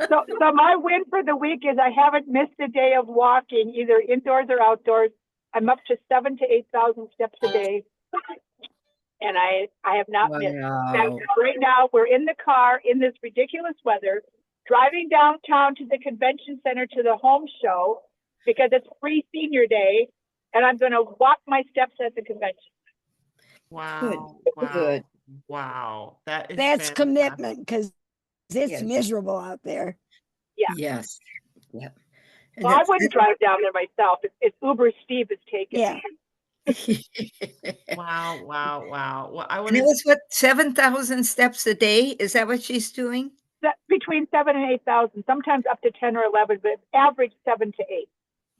So my win for the week is I haven't missed a day of walking, either indoors or outdoors. I'm up to 7,000 to 8,000 steps a day, and I have not missed. Right now, we're in the car in this ridiculous weather, driving downtown to the convention center to the home show because it's free senior day. And I'm going to walk my steps at the convention. Wow. Good. Wow. That's fantastic. Commitment, because it's miserable out there. Yeah. Yes. Yeah. Well, I wouldn't drive down there myself. It's Uber Steve is taking. Yeah. Wow. Well, and it was what, 7,000 steps a day? Is that what she's doing? Between 7,000 and 8,000, sometimes up to 10 or 11, but average 7 to 8.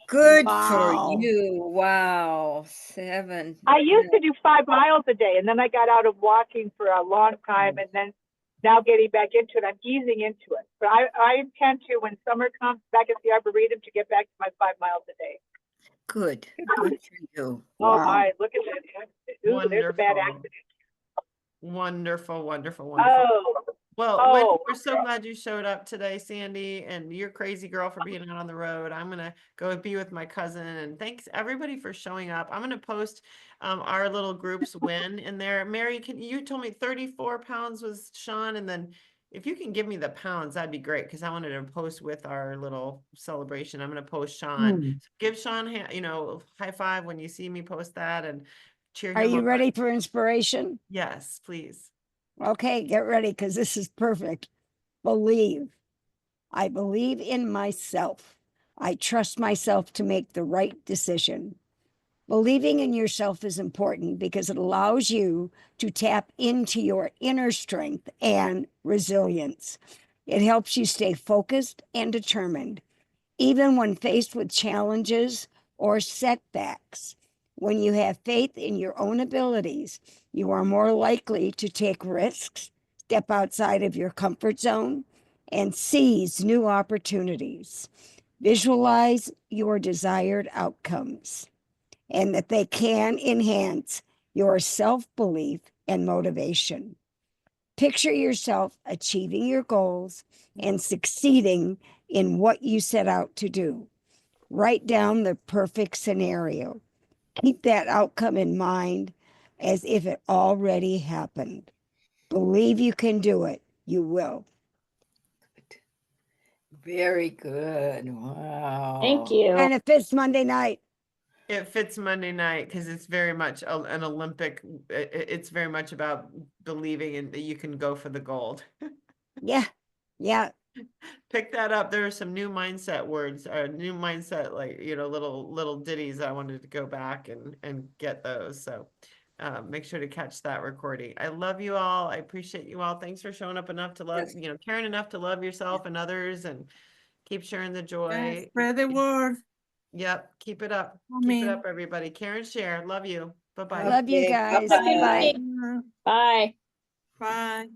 Good for you. Wow. 7. I used to do 5 miles a day, and then I got out of walking for a long time, and then now getting back into it, I'm easing into it. But I intend to, when summer comes, back at the Arboretum, to get back to my 5 miles a day. Good. Good for you. Oh my, look at that. Ooh, there's a bad accident. Wonderful. Oh. Well, we're so glad you showed up today, Sandy, and you're crazy girl for being out on the road. I'm going to go be with my cousin, and thanks everybody for showing up. I'm going to post our little group's win in there. Mary, you told me 34 pounds was Sean, and then if you can give me the pounds, that'd be great, because I wanted to post with our little celebration. I'm going to post Sean. So give Sean, you know, high five when you see me post that, and cheer him Are you on. ready for inspiration? Yes, please. Okay, get ready because this is perfect. Believe. I believe in myself. I trust myself to make the right decision. Believing in yourself is important because it allows you to tap into your inner strength and resilience. It helps you stay focused and determined, even when faced with challenges or setbacks. When you have faith in your own abilities, you are more likely to take risks, step outside of your comfort zone, and seize new opportunities. Visualize your desired outcomes and that they can enhance your self-belief and motivation. Picture yourself achieving your goals and succeeding in what you set out to do. Write down the perfect scenario. Keep that outcome in mind as if it already happened. Believe you can do it. You will. Very good. Wow. Thank you. And it fits Monday night. It fits Monday night because it's very much an Olympic. It's very much about believing in that you can go for the gold. Yeah. Yeah. Pick that up. There are some new mindset words, or new mindset, like, you know, little ditties. I wanted to go back and get those. So make sure to catch that recording. I love you all. I appreciate you all. Thanks for showing up enough to love, you know, caring enough to love yourself and others, and keep sharing the joy. Spread the word. Yep. Keep it up. Keep it Amen. up, everybody. Care and share. Love you. Bye-bye. Love you Okay, guys. bye-bye. Bye. Bye. Bye.